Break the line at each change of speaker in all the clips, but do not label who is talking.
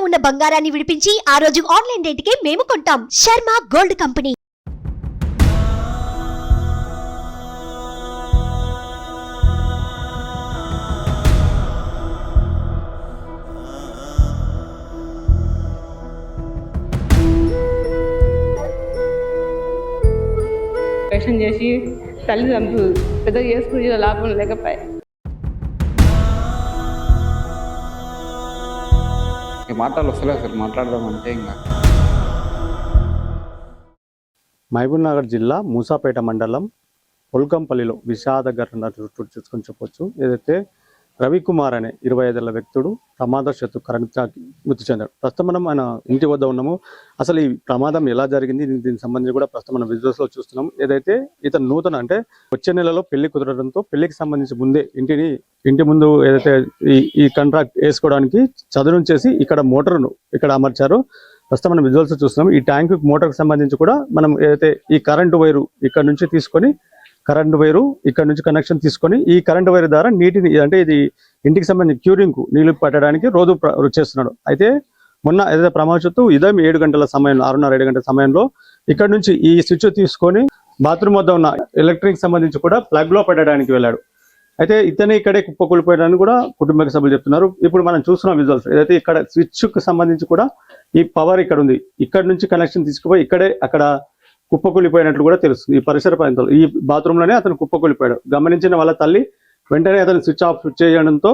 ఉన్న బంగారాన్ని విడిపించి ఆ రోజు ఆన్లైన్ రేటుకే మేము కొంటాం. Sharma gold company.
యాక్షన్ చేసి తల్లి చంపు పెద్ద చేసుకుని లాభం లేకపోయా.
మాటలు వస్తలేదు సార్, మాట్లాడదాం అంటే ఇంకా.
మహబూబ్ నగర్ జిల్లా మూసాపేట మండలం పొల్కంపల్లిలో విషాద ఘటన చూసుకొని చెప్పొచ్చు. ఏదైతే రవికుమార్ అనే 25 ఏళ్ల వ్యక్తుడు ప్రమాదవశాత్తు కరెంట్ తాకి మృతి చెందాడు. ప్రస్తుతం మనం ఆయన ఇంటి వద్ద ఉన్నాము. అసలు ఈ ప్రమాదం ఎలా జరిగింది, దీనికి సంబంధించి కూడా ప్రస్తుతం మనం విజువల్స్ లో చూస్తున్నాం. ఏదైతే ఇతను నూతన అంటే వచ్చే నెలలో పెళ్లి కుదరడంతో పెళ్లికి సంబంధించి ముందే ఇంటి ముందు ఏదైతే ఈ కాంట్రాక్ట్ వేసుకోవడానికి చదును చేసి ఇక్కడ మోటార్ను ఇక్కడ అమర్చారు. ప్రస్తుతం మనం విజువల్స్ చూస్తున్నాం. ఈ ట్యాంక్ మోటార్కి సంబంధించి కూడా మనం ఏదైతే ఈ కరెంటు వైరు ఇక్కడ నుంచి తీసుకొని కరెంటు వైరు ఇక్కడ నుంచి కనెక్షన్ తీసుకొని ఈ కరెంటు వైరు ద్వారా నీటిని అంటే ఇది ఇంటికి సంబంధించి క్యూరింగ్ నీళ్లు పట్టడానికి రోజు చేస్తున్నాడు. అయితే మొన్న ఏదైతే ప్రమాదవశాత్తు ఉదయం 7 గంటల సమయంలో 6:30-7 గంటల సమయంలో ఇక్కడ నుంచి ఈ స్విచ్ తీసుకొని బాత్రూమ్ వద్ద ఉన్న ఎలక్ట్రిక్ సంబంధించి కూడా ప్లగ్ లో పెట్టడానికి వెళ్ళాడు. అయితే ఇతనే ఇక్కడే కుప్పకూలిపోయాడని కూడా కుటుంబ సభ్యులు చెప్తున్నారు. ఇప్పుడు మనం చూస్తున్నాం విజువల్స్. ఏదైతే ఇక్కడ స్విచ్ కు సంబంధించి కూడా ఈ పవర్ ఇక్కడ ఉంది, ఇక్కడ నుంచి కనెక్షన్ తీసుకుపోయి ఇక్కడే అక్కడ కుప్పకూలిపోయినట్లు కూడా తెలుస్తుంది. ఈ పరిసర ప్రాంతాలు ఈ బాత్రూమ్ లోనే అతను కుప్పకూలిపోయాడు. గమనించిన వాళ్ళ తల్లి వెంటనే అతను స్విచ్ ఆఫ్ చేయడంతో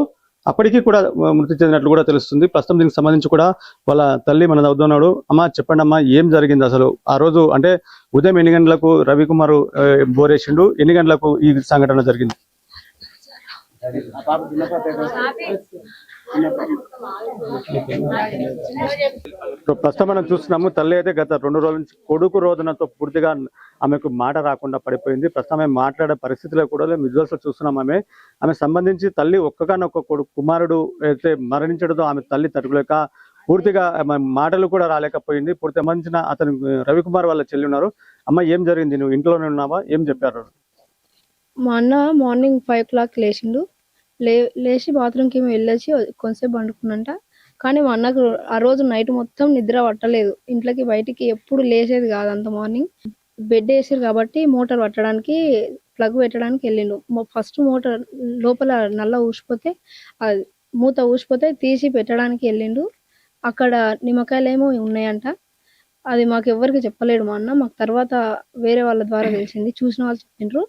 అప్పటికీ కూడా మృతి చెందినట్లు కూడా తెలుస్తుంది. ప్రస్తుతం దీనికి సంబంధించి కూడా వాళ్ళ తల్లి మన అవుతున్నాడు. అమ్మ చెప్పండి అమ్మా, ఏం జరిగింది అసలు ఆ రోజు? అంటే ఉదయం ఎన్ని గంటలకు రవికుమార్ బోరేసిండు, ఎన్ని గంటలకు ఈ సంఘటన జరిగింది? ప్రస్తుతం మనం చూస్తున్నాము, తల్లి అయితే గత 2 రోజుల నుంచి కొడుకు రోదనతో పూర్తిగా ఆమెకు మాట రాకుండా పడిపోయింది. ప్రస్తుతం ఆమె మాట్లాడే పరిస్థితిలో కూడా విజువల్స్ చూస్తున్నాం. ఆమె సంబంధించి తల్లి ఒక్కగానొక్క కొడుకు కుమారుడు అయితే మరణించడంతో ఆమె తల్లి తట్టుకోలేక పూర్తిగా మాటలు కూడా రాలేకపోయింది. పూర్తి సంబంధించిన అతను రవికుమార్ వాళ్ళ చెల్లి ఉన్నారు. అమ్మ ఏం జరిగింది, నువ్వు ఇంట్లోనే ఉన్నావా, ఏం చెప్పారు?
మా అన్న మార్నింగ్ 5 o'clock లేచిండు. లేచి బాత్రూమ్కి వెళ్ళొచ్చి కొంతసేపు పండుకున్నంట. కానీ మా అన్నకు ఆ రోజు నైట్ మొత్తం నిద్ర పట్టలేదు. ఇంట్లోకి బయటికి ఎప్పుడు లేచేది కాదు. అంత మార్నింగ్ బెడ్ వేసారు కాబట్టి మోటార్ పట్టడానికి ప్లగ్ పెట్టడానికి వెళ్ళిండు. ఫస్ట్ మోటార్ లోపల నల్ల ఊసిపోతే మూత ఊసిపోతే తీసి పెట్టడానికి వెళ్ళిండు. అక్కడ నిమ్మకాయలు ఏమో ఉన్నాయంట. అది మాకు ఎవరికి చెప్పలేడు మా అన్న. మాకు తర్వాత వేరే వాళ్ళ ద్వారా తెలిసింది, చూసిన వాళ్ళు చెప్పిండ్రు.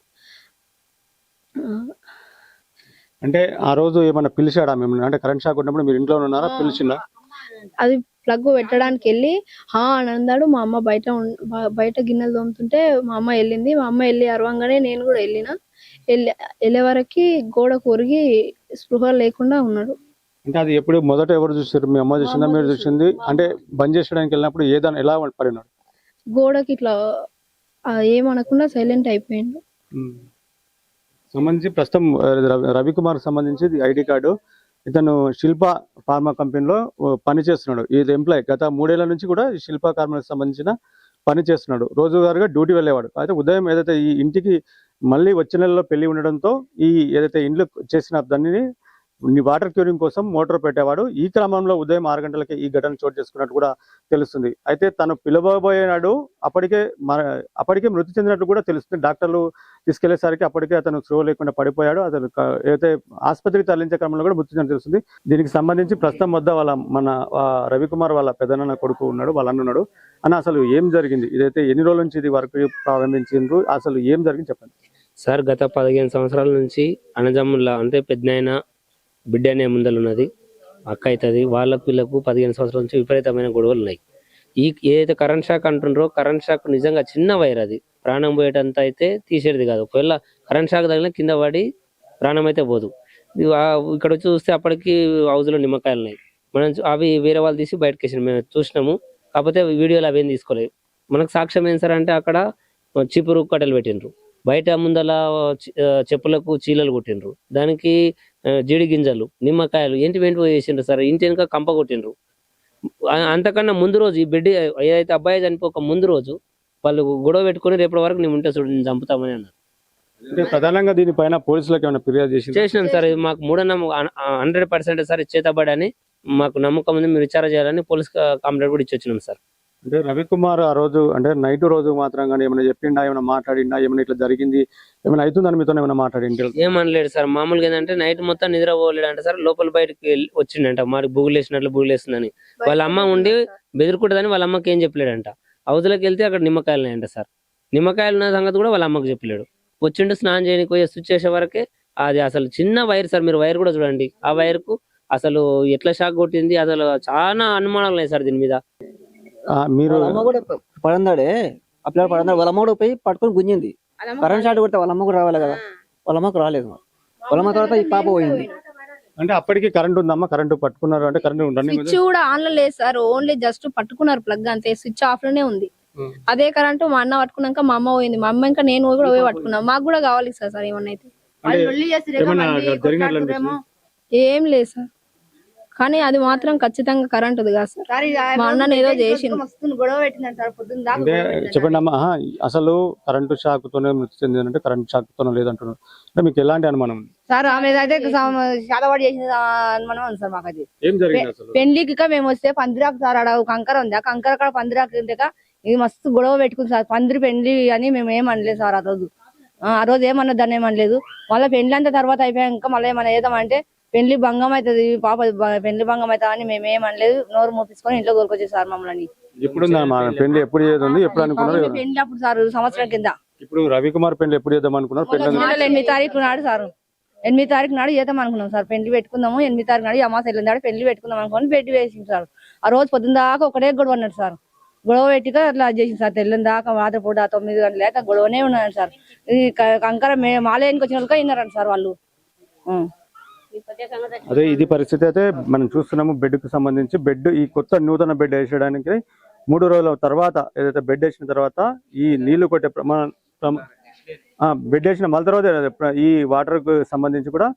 అంటే ఆ రోజు ఏమన్నా పిలిచాడా మిమ్మల్ని? అంటే కరెంట్ షాక్ ఉన్నప్పుడు మీరు ఇంట్లో ఉన్నారా, పిలిచిందా?
అది ప్లగ్ పెట్టడానికి వెళ్ళి అని అన్నాడు. మా అమ్మ బయట గిన్నెలు తోముతుంటే మా అమ్మ వెళ్ళింది. మా అమ్మ వెళ్ళి అరవంగానే నేను కూడా వెళ్ళే వరకు గోడ కొరిగి స్పృహ లేకుండా ఉన్నాడు.
అంటే అది ఎప్పుడు మొదట ఎవరు చూసారు? మీ అమ్మ చూసిందా, మీరు చూసింది? అంటే బంద్ చేసడానికి వెళ్ళినప్పుడు ఎలా పడినాడు?
గోడకి ఇట్లా ఏమనకుండా సైలెంట్ అయిపోయిండు.
సంబంధించి ప్రస్తుతం రవికుమార్ సంబంధించి ఐడి కార్డు, ఇతను శిల్ప ఫార్మా కంపెనీలో పనిచేస్తున్నాడు. ఇది ఎంప్లాయ్. గత 3 ఏళ్ల నుంచి కూడా శిల్ప ఫార్మాకి సంబంధించిన పని చేస్తున్నాడు. రోజువారీగా డ్యూటీ వెళ్ళేవాడు. అయితే ఉదయం ఏదైతే ఈ ఇంటికి మళ్ళీ వచ్చే నెలలో పెళ్లి ఉండడంతో ఈ ఏదైతే ఇండ్లు చేసిన దానిని వాటర్ క్యూరింగ్ కోసం మోటార్ పెట్టేవాడు. ఈ క్రమంలో ఉదయం 6 గంటలకి ఈ ఘటన చోటు చేసుకున్నట్టు కూడా తెలుస్తుంది. అయితే తను పిలవబోయేనాడు అప్పటికే మృతి చెందినట్టు కూడా తెలుస్తుంది. డాక్టర్లు తీసుకెళ్లేసరికి అప్పటికే అతను స్పృహ లేకుండా పడిపోయాడు. అతను ఏదైతే ఆసుపత్రికి తరలించే క్రమంలో కూడా మృతి చెందినట్టు తెలుస్తుంది. దీనికి సంబంధించి ప్రస్తుతం వద్ద మన రవికుమార్ వాళ్ళ పెద్దనాన్న కొడుకు ఉన్నాడు, వాళ్ళ అన్న ఉన్నాడు. అన్న అసలు ఏం జరిగింది? ఇదైతే ఎన్ని రోజుల నుంచి ఇది వర్క్ ప్రారంభించిండ్రు, అసలు ఏం జరిగింది చెప్పండి
సార్. గత 15 సంవత్సరాల నుంచి అన్నదమ్ముల అంటే పెద్దనాయన బిడ్డ అనే ముందలు ఉన్నది, అక్క అవుతుంది. వాళ్ళ పిల్లకు 15 సంవత్సరాల నుంచి విపరీతమైన గొడవలు ఉన్నాయి. ఏదైతే కరెంట్ షాక్ అంటుండ్రో, కరెంట్ షాక్ నిజంగా చిన్న వైర్, అది ప్రాణం పోయేటంత అయితే తీసేది కాదు. ఒకవేళ కరెంట్ షాక్ తగిలిన కింద పడి ప్రాణం అయితే పోదు. ఇక్కడ వచ్చి చూస్తే అప్పటికి హౌస్లో నిమ్మకాయలు ఉన్నాయి. మనం అవి వేరే వాళ్ళు తీసి బయటకు వేసినాం, మేము చూసినాము. కాకపోతే వీడియోలు అవేం తీసుకోలేదు. మనకు సాక్ష్యం ఏం సార్ అంటే అక్కడ చీపురు కట్టెలు పెట్టిండ్రు, బయట ముందల చెప్పులకు చీలలు కొట్టిండ్రు, దానికి జీడి గింజలు, నిమ్మకాయలు ఏంటి వేసిండ్రు సార్. ఇంటి వెనుక కంప కొట్టిండ్రు. అంతకన్నా ముందు రోజు ఈ బిడ్డ ఏదైతే అబ్బాయి చనిపోక ముందు రోజు వాళ్ళు గొడవ పెట్టుకుని రేపటి వరకు నేను ఉంటే చూడు నేను చంపుతామని అన్నారు.
ప్రధానంగా దీనిపైన పోలీసులకు ఏమైనా ఫిర్యాదు
చేసినాం సార్. మాకు 100% సార్ చేతబడి అని మాకు నమ్మకం ఉంది, మీరు విచారణ చేయాలని పోలీస్ కంప్లైంట్ కూడా ఇచ్చి వచ్చినాం సార్.
అంటే రవికుమార్ ఆ రోజు అంటే నైట్ రోజు మాత్రం కానీ ఏమైనా చెప్పిండా, ఏమైనా మాట్లాడిండా, ఏమైనా ఇట్లా జరిగింది ఏమైనా అవుతుందని మీతో ఏమైనా మాట్లాడింది?
ఏమనలేడు సార్. మామూలుగా ఏంటంటే నైట్ మొత్తం నిద్ర పోలేడు అంటే సార్, లోపల బయటకి వచ్చిండంట, మాకు బుగులేసినట్లు బుగులేస్తుందని. వాళ్ళ అమ్మ ఉండి బెదిరికుంటుందని వాళ్ళ అమ్మకి ఏం చెప్పలేడంట. అవతలకి వెళ్తే అక్కడ నిమ్మకాయలు ఉన్నాయంట సార్. నిమ్మకాయలు ఉన్న సంగతి కూడా వాళ్ళ అమ్మకి చెప్పలేడు. వచ్చిండు స్నానం చేయడానికి పోయి స్విచ్ చేసే వరకే అది అసలు చిన్న వైర్ సార్, మీరు వైర్ కూడా చూడండి. ఆ వైర్ కు అసలు ఎట్లా షాక్ కొట్టింది, అసలు చాలా అనుమానాలు ఉన్నాయి సార్ దీని మీద.
మీరు
వాళ్ళ అమ్మ కూడా పడందాడే అప్పుడు పడందాడు, వాళ్ళ అమ్మ కూడా పోయి పట్టుకొని గుంజింది. కరెంట్ షాట్ కొడితే వాళ్ళ అమ్మ కూడా రావాలి కదా, వాళ్ళ అమ్మకు రాలేదు. వాళ్ళ అమ్మ తర్వాత ఈ పాప పోయింది.
అంటే అప్పటికి కరెంట్ ఉందమ్మా, కరెంట్ పట్టుకున్నారు అంటే కరెంట్
స్విచ్ కూడా ఆన్ లో లేదు సార్, ఓన్లీ జస్ట్ పట్టుకున్నారు ప్లగ్ అంతే, స్విచ్ ఆఫ్ లోనే ఉంది. అదే కరెంట్ మా అన్న పట్టుకున్నాక మా అమ్మ పోయింది, మా అమ్మ ఇంకా నేను కూడా పోయి పట్టుకున్నాం. మాకు కూడా కావాలి సార్ ఏమన్నా అయితే. ఏం లేదు సార్, కానీ అది మాత్రం ఖచ్చితంగా కరెంట్ ఉంది కదా సార్. మా అన్న ఏదో చేసింది.
అంటే చెప్పండి అమ్మా, అసలు కరెంటు షాక్ తోనే మృతి చెందిందంటే కరెంట్ షాక్ తోనే లేదంటున్నారు అంటే మీకు ఎలాంటి అనుమానం
సార్? ఆమె అయితే చాలా చేసిన అనుమానం ఉంది సార్ మాకు. అది
ఏం జరిగింది అసలు?
పెళ్లికి మేము వస్తే పందిరాకు సార్ ఆడ కంకర ఉంది, ఆ కంకర అక్కడ పందిరాకు ఇది మస్తు గొడవ పెట్టుకుంది సార్. పందిరి పెళ్లి అని మేము ఏమనలేదు సార్ ఆ రోజు ఏమన్నా దాన్ని ఏమనలేదు. మళ్ళీ పెళ్లి అంతా తర్వాత అయిపోయాక మళ్ళీ ఏమన్నా ఏదామంటే పెళ్లి భంగం అవుతుంది, పాప పెళ్లి భంగం అవుతా అని మేము ఏమనలేదు. నోరు మూపించుకొని ఇంట్లో దొరకొచ్చేది సార్ మమ్మల్ని.
ఇప్పుడు పెళ్లి ఎప్పుడు చేద్దాం ఎప్పుడు అనుకున్నారు?
పెళ్లి అప్పుడు సార్ సంవత్సరం కింద.
ఇప్పుడు రవికుమార్ పెళ్లి ఎప్పుడు చేద్దాం అనుకున్నారు?
8వ తారీఖు నాడు సార్, 8వ తారీఖు నాడు చేద్దాం అనుకున్నాం సార్. పెళ్లి పెట్టుకుందాము 8వ తారీఖు నాడు అమాస వెళ్ళిన నాడు పెళ్లి పెట్టుకుందాం అనుకుని పెళ్లి వేసింది సార్. ఆ రోజు పొద్దున్న దాకా ఒకటే గొడవ అన్నాడు సార్. గొడవ పెట్టిగా అట్లా చేసింది సార్. తెల్లని దాకా రాత్రిపూట 9 గంటల లేక గొడవనే ఉన్నాడు సార్. ఈ కంకర మాలయానికి వచ్చిన వాళ్ళకి అయినారంట సార్ వాళ్ళు.
అదే ఇది పరిస్థితి అయితే మనం చూస్తున్నాము. బెడ్ కు సంబంధించి బెడ్ ఈ కొత్త నూతన బెడ్ వేసేయడానికి 3 రోజుల తర్వాత ఏదైతే బెడ్ వేసిన తర్వాత ఈ నీళ్లు కొట్టే బెడ్ వేసిన మళ్ళీ తర్వాత ఈ వాటర్ కు సంబంధించి కూడా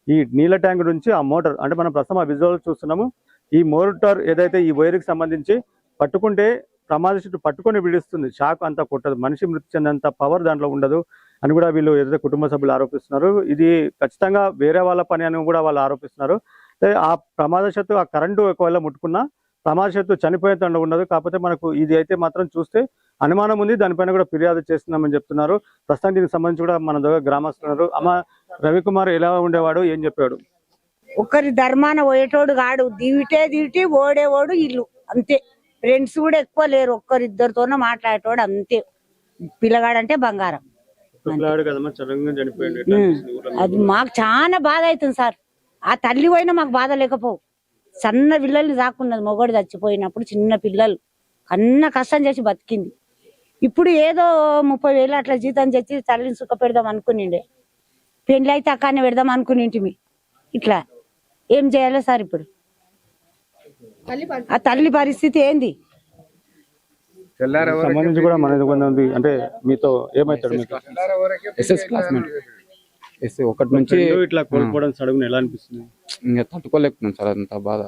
ఈ నీళ్ళ ట్యాంక్ నుంచి ఆ మోటార్ అంటే మనం ప్రస్తుతం ఆ విజువల్ చూస్తున్నాము. ఈ మోటార్ ఏదైతే ఈ వైర్ కి సంబంధించి పట్టుకుంటే ప్రమాద చుట్టూ పట్టుకొని విడుస్తుంది, షాక్ అంతా కొట్టదు, మనిషి మృతి చెందేంత పవర్ దాంట్లో ఉండదు అని కూడా వీళ్ళు ఏదైతే కుటుంబ సభ్యులు ఆరోపిస్తున్నారు. ఇది ఖచ్చితంగా వేరే వాళ్ళ పని అని కూడా వాళ్ళు ఆరోపిస్తున్నారు. ఆ ప్రమాదశత్తు ఆ కరెంటు ఒకవేళ ముట్టుకున్నా ప్రమాదశత్తు చనిపోయేంత ఉండదు. కాకపోతే మనకు ఇది అయితే మాత్రం చూస్తే అనుమానం ఉంది, దానిపైన కూడా ఫిర్యాదు చేస్తున్నామని చెప్తున్నారు. ప్రస్తుతం దీనికి సంబంధించి కూడా మన దగ్గర గ్రామస్తున్నారు. అమ్మ, రవికుమార్ ఎలా ఉండేవాడు, ఏం చెప్పాడు?
ఒకరి ధర్మాన పోయేటోడు కాడు, దివిటి ఓడేవాడు ఇల్లు అంతే. ఫ్రెండ్స్ కూడా ఎక్కువ లేరు, ఒక్కరిద్దరితోనే మాట్లాడేటోడు అంతే. పిల్లగాడంటే బంగారం. అది మాకు చాలా బాధ అవుతుంది సార్. ఆ తల్లి పోయినా మాకు బాధ లేకపోవు. సన్న పిల్లల్ని దాక్కున్నది, మొగడు చచ్చిపోయినప్పుడు చిన్న పిల్లలు కన్న కష్టం చేసి బతికింది. ఇప్పుడు ఏదో 30,000 అట్లా జీతం చేసి తల్లిని సుఖ పెడదాం అనుకునిండే. పెళ్లి అయితే అక్కడనే పెడదాం అనుకునింటిమి. ఇట్లా ఏం చేయాలి సార్ ఇప్పుడు? ఆ తల్లి పరిస్థితి ఏంది?
సంబంధించి కూడా మనది ఉంది అంటే మీతో ఏమైతాడు?
ఎస్ఎస్ క్లాస్మేట్ ఒకటి నుంచి
ఇట్లా కోల్పోవడం సడన్ ఎలా అనిపిస్తుంది?
ఇంకా తట్టుకోలేకపోతున్నాం సార్, అంత బాధ.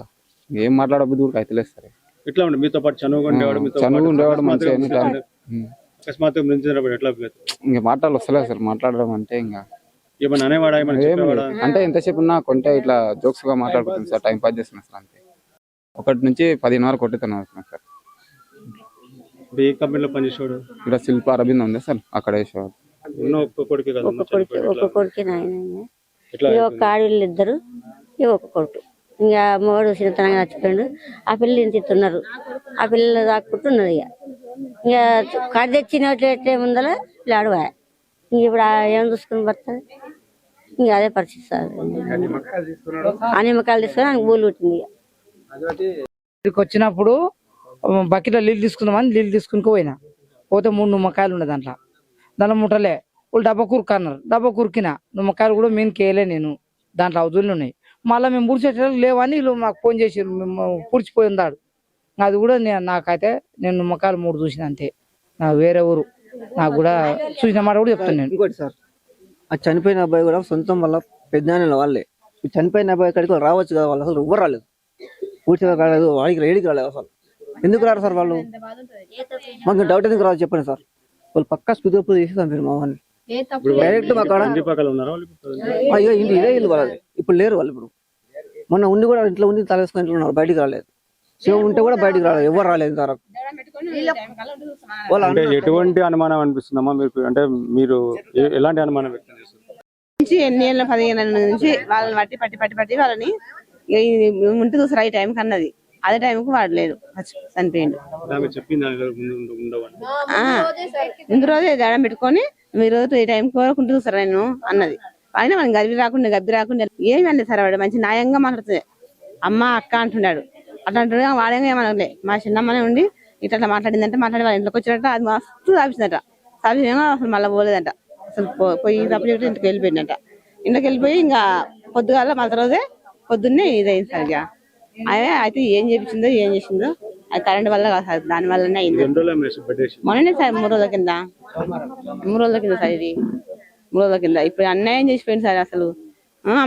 ఏం మాట్లాడబుద్ధి కూడా అయితే లేదు సార్.
ఇట్లా ఉండే మీతో పాటు చనువుగా
ఉండేవాడు మంచిగా.
అకస్మాత్ ఎట్లా
ఇంకా మాటలు వస్తలేదు సార్, మాట్లాడడం అంటే ఇంకా
ఏమన్నా అనేవాడా?
అంటే ఎంతసేపు ఉన్నా కొంటే ఇట్లా జోక్స్ గా మాట్లాడుకుంటుంది సార్, టైం పాస్ చేస్తున్నాం సార్ అంతే. 1 నుంచి 15 వరకు కొట్టుతున్నాం సార్.
ఏ కంపెనీలో పనిచేసేవాడు?
ఇక్కడ శిల్ప అరవింద్ ఉంది సార్, అక్కడ వేసేవాడు.
ఒక్క కొడుకు నాయన, ఒక ఆడవాళ్ళు 2, ఒక కొడుకు. ఇంకా మూడు చిన్నతనంగా చచ్చిపోయాడు. ఆ పిల్లలు ఇంటిస్తున్నారు, ఆ పిల్లలు దాక్కుంటున్నది. ఇక కడి తెచ్చిన ముందర పిల్లాడు ఇంక ఇప్పుడు ఏం చూసుకుని పడుతుంది. ఇంక అదే పరిస్థితి సార్. ఆ నిమ్మకాయలు తీసుకొని ఆయనకు బూలు పుట్టింది.
ఇక్కడికి వచ్చినప్పుడు బకెట్లో నీళ్ళు తీసుకుందామని నీళ్ళు తీసుకుని పోతే 3 నిమ్మకాయలు ఉన్నాయి దాంట్లో ముట్టలే. వాళ్ళు డబ్బా కురుకు అన్నారు, డబ్బా కురికిన నిమ్మకాయలు కూడా మేము కేయలే, నేను దాంట్లో అవధులు ఉన్నాయి. మళ్ళీ మేము పూడ్చేటప్పుడు లేవని వీళ్ళు మాకు ఫోన్ చేసి మేము పూడ్చిపోయిందాడు. అది కూడా నాకైతే నేను నిమ్మకాయలు 3 చూసిన అంతే. నాకు వేరే ఊరు నాకు కూడా చూసిన మాట కూడా చెప్తాను నేను.
ఇంకోటి సార్, ఆ చనిపోయిన అబ్బాయి కూడా సొంతం వల్ల పెద్ద వాళ్ళే. చనిపోయిన అబ్బాయి కాడికి రావచ్చు కదా, వాళ్ళు అసలు ఎవ్వరు రాలేదు, పూర్తిగా రాలేదు, వాడికి ఏడికి రాలేదు. అసలు ఎందుకు రారు సార్ వాళ్ళు? మాకు డౌట్ ఎందుకు రాదు చెప్పండి సార్. వాళ్ళు పక్కా స్పీకప్ చేసి చంపారు మా వాడిని డైరెక్ట్. మా కాడ అయ్యో ఇదే ఇల్లు వాళ్ళది, ఇప్పుడు లేరు వాళ్ళు. ఇప్పుడు మొన్న ఉండి కూడా ఇంట్లో ఉండి తలేసుకుని ఇంట్లో ఉన్నారు, బయటికి రాలేదు. శివం ఉంటే కూడా బయటికి రాలేదు, ఎవరు రాలేదు ఇంతవరకు. వాళ్ళ
అంటే
అన్న
ఎటువంటి అనుమానం అనిపిస్తుందమ్మా మీకు? అంటే మీరు ఎలాంటి అనుమానం వ్యక్తం చేస్తారు?
నుంచి ఎన్ని ఏళ్ళ 15 ఏళ్ళ నుంచి వాళ్ళని పట్టి వాళ్ళని ఉంటే చూసారు ఈ టైంకి అన్నది. అదే టైంకి వాడలేదు, చనిపోయిండు. ముందు రోజే దండం పెట్టుకొని మీరు ఈ టైంకి వరకు ఉంటే చూసారా నేను అన్నది. అయినా మనం గబ్బి రాకుండా ఏమి అనలేదు సార్. వాడు మంచి న్యాయంగా మాట్లాడుతుంది. అమ్మ అక్క అంటున్నాడు, అట్లా అంటున్నా వాడేమో ఏమనలే. మా చిన్నమ్మనే ఉండి ఇట్లా మాట్లాడిందంటే మాట్లాడి వాళ్ళ ఇంట్లోకి వచ్చినట్ట అది మస్తు సాపించిందట. సాపించేమో అసలు మళ్ళీ పోలేదంట. అసలు పోయి తప్పు చెప్తే ఇంటికి వెళ్ళిపోయిందంట. ఇంట్లోకి వెళ్ళిపోయి ఇంకా పొద్దుగాల మళ్ళీ రోజే పొద్దున్నే ఇదైంది సార్. ఇక అదే అయితే ఏం చేపించిందో ఏం చేసిందో అది కరెంట్ వల్ల కాదు సార్, దాని వల్లనే అయింది. మొన్ననే సార్ 3 రోజుల కింద సార్, ఇది 3 రోజుల కింద. ఇప్పుడు అన్యాయం చేసిపోయింది సార్. అసలు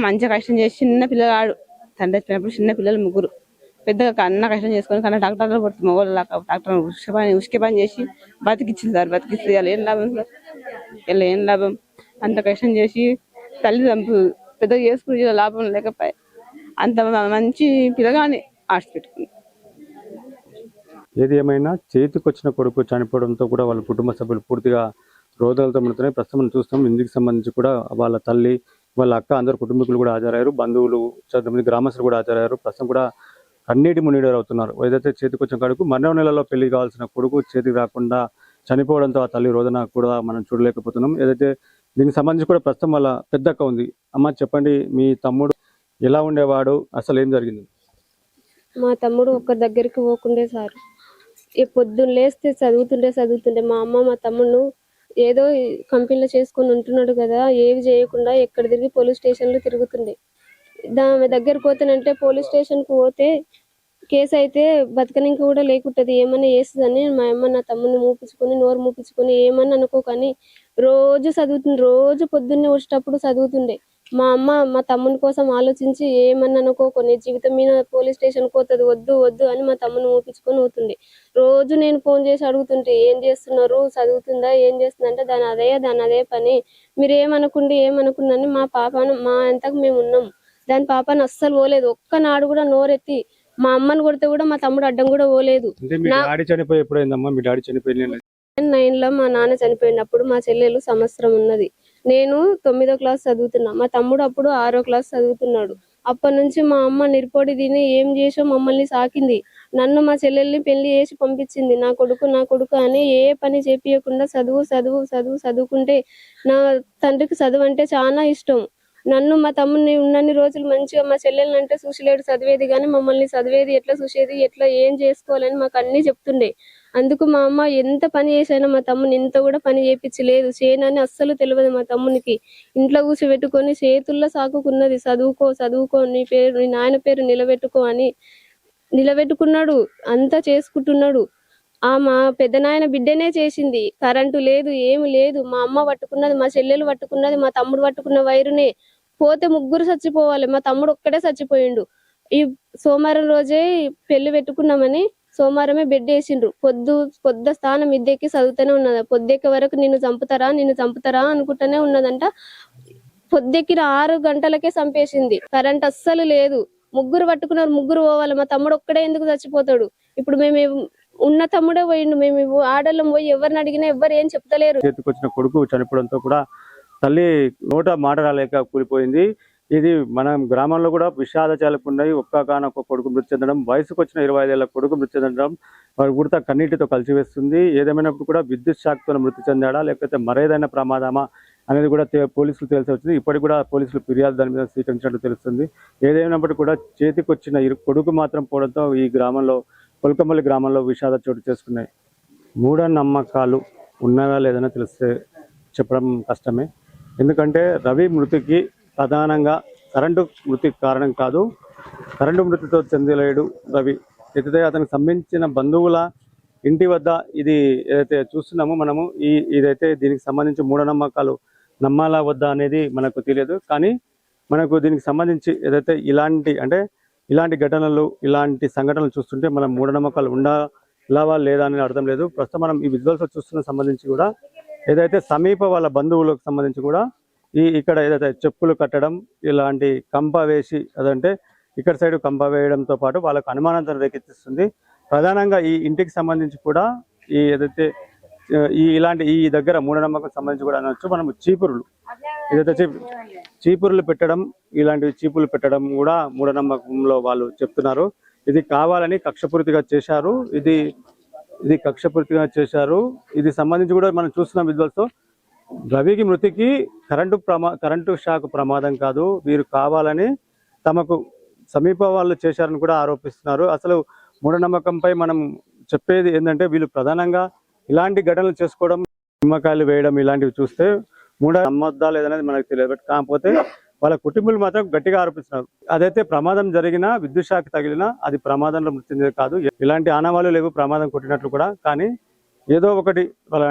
మంచిగా కష్టం చేసి చిన్న పిల్లగాడు తండ్రి వచ్చినప్పుడు చిన్న పిల్లలు 3 పెద్దగా అన్న కష్టం చేసుకొని కన్నా డాక్టర్లో పడుతుంది మగవాళ్ళు డాక్టర్ ఉసుకే పని చేసి బతికిచ్చింది సార్. బతికిస్తే వాళ్ళు ఏం లాభం సార్? వీళ్ళు ఏం లాభం? అంత కష్టం చేసి తల్లి చంపు పెద్దగా చేసుకుని లాభం లేకపోయి అంత మంచి పిల్లగాని ఆశ పెట్టుకుంది.
ఏది ఏమైనా చేతికొచ్చిన కొడుకు చనిపోవడంతో కూడా వాళ్ళ కుటుంబ సభ్యులు పూర్తిగా రోదనలతో ముడుతున్నాయి. ప్రస్తుతం మనం చూస్తాం ఇందుకు సంబంధించి కూడా వాళ్ళ తల్లి, వాళ్ళ అక్క, అందరు కుటుంబీకులు కూడా హాజరయ్యారు. బంధువులు, కొంతమంది గ్రామస్తులు కూడా హాజరయ్యారు. ప్రస్తుతం కూడా కన్నీటి మున్నీరు అవుతున్నారు. ఏదైతే చేతికొచ్చిన కొడుకు మరో నెలలో పెళ్లి కావాల్సిన కొడుకు చేతికి రాకుండా చనిపోవడంతో ఆ తల్లి రోదన కూడా మనం చూడలేకపోతున్నాం. ఏదైతే దీనికి సంబంధించి కూడా ప్రస్తుతం వాళ్ళ పెద్దక్క ఉంది. అమ్మ చెప్పండి, మీ తమ్ముడు ఎలా ఉండేవాడు, అసలు ఏం జరిగింది?
మా తమ్ముడు ఒక్కరి దగ్గరికి పోకుండే సార్. పొద్దున్న లేస్తే చదువుతుండే మా అమ్మ మా తమ్ముడు ఏదో కంపెనీలో చేసుకొని ఉంటున్నాడు కదా, ఏవి చేయకుండా ఎక్కడ తిరిగి పోలీస్ స్టేషన్లో తిరుగుతుండే. దాని దగ్గర పోతేనంటే పోలీస్ స్టేషన్కి పోతే కేసు అయితే బతకనికి కూడా లేకుంటది, ఏమన్నా చేస్తుందని మా అమ్మ నా తమ్ముడిని మూపించుకొని నోరు మూపించుకొని ఏమన్నా అనుకో కానీ రోజు చదువుతుండే. రోజు పొద్దున్నే వచ్చేటప్పుడు చదువుతుండే. మా అమ్మ మా తమ్ముని కోసం ఆలోచించి ఏమన్నా అనుకోకొని జీవితం మీద పోలీస్ స్టేషన్కి పోతుంది, వద్దు అని మా తమ్ముని మూపించుకొని పోతుండే. రోజు నేను ఫోన్ చేసి అడుగుతుంటే ఏం చేస్తున్నారు, చదువుతుందా, ఏం చేస్తుందంటే దాని అదే పని, మీరు ఏమనుకుందని మా పాపను మా అంతకు మేము ఉన్నాం. దాని పాపను అస్సలు పోలేదు. ఒక్కనాడు కూడా నోరెత్తి మా అమ్మని కొడితే కూడా మా తమ్ముడు అడ్డం కూడా పోలేదు. 9లో మా నాన్న చనిపోయినప్పుడు మా చెల్లెలు సంవత్సరం ఉన్నది. నేను 9వ క్లాస్ చదువుతున్నా. మా తమ్ముడు అప్పుడు 6వ క్లాస్ చదువుతున్నాడు. అప్పటి నుంచి మా అమ్మ నిరుపడి తిని ఏం చేసో మమ్మల్ని సాకింది. నన్ను మా చెల్లెల్ని పెళ్లి చేసి పంపించింది. నా కొడుకు అని ఏ పని చేపియకుండా చదువుకుంటే నా తండ్రికి చదువు అంటే చాలా ఇష్టం. నన్ను మా తమ్ముడిని ఉన్నన్ని రోజులు మంచిగా మా చెల్లెల్ని అంటే చూసిలేడు, చదివేది కానీ మమ్మల్ని చదివేది ఎట్లా, చూసేది ఎట్లా, ఏం చేసుకోవాలని మాకు అన్ని చెప్తుండే. అందుకు మా అమ్మ ఎంత పని చేసైనా మా తమ్ముని ఇంత కూడా పని చేపించలేదు. చేయనని అస్సలు తెలియదు మా తమ్మునికి. ఇంట్లో కూర్చోబెట్టుకొని చేతుల్లో సాకుకున్నది, చదువుకో నీ నాయన పేరు నిలబెట్టుకో అని నిలబెట్టుకున్నాడు. అంతా చేసుకుంటున్నాడు. మా పెద్ద నాయన బిడ్డనే చేసింది. కరెంటు లేదు, ఏమి లేదు. మా అమ్మ పట్టుకున్నది, మా చెల్లెలు పట్టుకున్నది, మా తమ్ముడు పట్టుకున్న వైరునే. పోతే 3 చచ్చిపోవాలి, మా తమ్ముడు ఒక్కడే చచ్చిపోయిండు. ఈ సోమవారం రోజే పెళ్లి పెట్టుకున్నామని సోమవారమే బెడ్ వేసిండ్రు. పొద్దు స్థానం మిద్దెక్కి చదువుతూనే ఉన్నది. పొద్దెక్కే వరకు నిన్ను చంపుతారా అనుకుంటూనే ఉన్నదంట. పొద్దెక్కిన 6 గంటలకే చంపేసింది. కరెంట్ అస్సలు లేదు. 3 పట్టుకున్నారు, 3 పోవాలి. మా తమ్ముడు ఒక్కడే ఎందుకు చచ్చిపోతాడు? ఇప్పుడు మేము ఉన్న తమ్ముడే పోయిండు. మేము ఆడళ్ళం పోయి ఎవరిని అడిగినా ఎవరు ఏం చెప్తలేరు.
చేతికొచ్చిన కొడుకు చనిపోవడంతో కూడా తల్లి నోట మాట రాలేక కూలిపోయింది. ఇది మన గ్రామంలో కూడా విషాదాలు ఉన్నాయి. ఒక్కొక్క కొడుకు మృతి చెందడం, వయసుకు వచ్చిన 25 ఏళ్ల కొడుకు మృతి చెందడం వారి ఉడత కన్నీటితో కలిసివేస్తుంది. ఏదేమైనప్పుడు కూడా విద్యుత్ షాక్తో మృతి చెందాడా లేకపోతే మరేదైనా ప్రమాదమా అనేది కూడా పోలీసులు తెలిసి వచ్చింది. ఇప్పటికి కూడా పోలీసులు ఫిర్యాదు దాని మీద స్వీకరించినట్టు తెలుస్తుంది. ఏదైనప్పటికీ కూడా చేతికొచ్చిన కొడుకు మాత్రం పోవడంతో ఈ గ్రామంలో, పొలకంపల్లి గ్రామంలో విషాద చోటు చేసుకున్నాయి. మూఢనమ్మకాలు ఉన్నవా లేదని తెలిస్తే చెప్పడం కష్టమే. ఎందుకంటే రవి మృతికి ప్రధానంగా కరెంటు మృతి కారణం కాదు. కరెంటు మృతితో చెందలేడు రవి. అయితే అతనికి సంబంధించిన బంధువుల ఇంటి వద్ద ఇది ఏదైతే చూస్తున్నామో మనము ఇదైతే దీనికి సంబంధించి మూఢనమ్మకాలు నమ్మాలా వద్దా అనేది మనకు తెలియదు. కానీ మనకు దీనికి సంబంధించి ఏదైతే ఇలాంటి ఘటనలు, ఇలాంటి సంఘటనలు చూస్తుంటే మనం మూఢనమ్మకాలు ఉండాలా లేదా అనేది అర్థం లేదు. ప్రస్తుతం మనం ఈ విజువల్స్ చూస్తున్న సంబంధించి కూడా ఏదైతే సమీప వాళ్ళ బంధువులకు సంబంధించి కూడా ఇక్కడ ఏదైతే చెప్పులు కట్టడం, ఇలాంటి కంప వేసి అదంటే ఇక్కడ సైడ్ కంప వేయడంతో పాటు వాళ్ళకు అనుమానంతో రేకెత్తిస్తుంది. ప్రధానంగా ఈ ఇంటికి సంబంధించి కూడా ఈ ఏదైతే ఇలాంటి ఈ దగ్గర మూఢనమ్మకం సంబంధించి కూడా అనొచ్చు మనం చీపురులు ఏదైతే చీపురులు పెట్టడం, ఇలాంటివి చీపురులు పెట్టడం కూడా మూఢనమ్మకంలో వాళ్ళు చెప్తున్నారు. ఇది కావాలని కక్షపూరితిగా చేశారు. ఇది కక్షపూరితిగా చేశారు. ఇది సంబంధించి కూడా మనం చూస్తున్నాం విజువల్స్. రవికి మృతికి కరెంటు షాక్ ప్రమాదం కాదు, వీరు కావాలని తమకు సమీప వాళ్ళు చేశారని కూడా ఆరోపిస్తున్నారు. అసలు మూఢనమ్మకంపై మనం చెప్పేది ఏంటంటే వీళ్ళు ప్రధానంగా ఇలాంటి ఘటనలు చేసుకోవడం, నిమ్మకాయలు వేయడం ఇలాంటివి చూస్తే నమ్మొద్దా లేదనేది మనకు తెలియదు. కాకపోతే వాళ్ళ కుటుంబాలు మాత్రం గట్టిగా ఆరోపిస్తున్నారు. అదైతే ప్రమాదం జరిగినా, విద్యుత్ షాక్ తగిలినా అది ప్రమాదంలో మృతి చెందేది కాదు. ఇలాంటి ఆనవాళ్ళు లేవు ప్రమాదం కొట్టినట్లు కూడా. కానీ ఏదో ఒకటి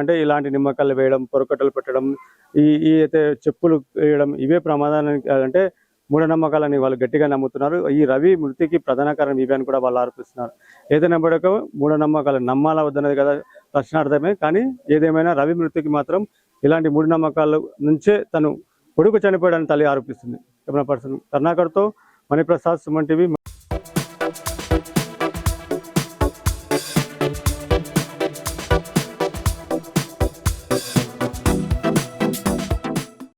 అంటే ఇలాంటి నిమ్మకాయలు వేయడం, పొరకట్టలు పెట్టడం, ఈ అయితే చెప్పులు వేయడం ఇవే ప్రమాదానికి అంటే మూఢనమ్మకాలని వాళ్ళు గట్టిగా నమ్ముతున్నారు. ఈ రవి మృతికి ప్రధాన కారణం ఇవే అని కూడా వాళ్ళు ఆరోపిస్తున్నారు. ఏదైనా పడక మూఢనమ్మకాలు నమ్మాలా వద్దన్నది కదా ప్రశ్నార్థమే. కానీ ఏదేమైనా రవి మృతికి మాత్రం ఇలాంటి మూఢనమ్మకాల నుంచే తను కొడుకు చనిపోయాడని తల్లి ఆరోపిస్తుంది. కెమెరా పర్సన్ కరుణాకర్తో మణిప్రసాద్, సుమన్ టీవీ.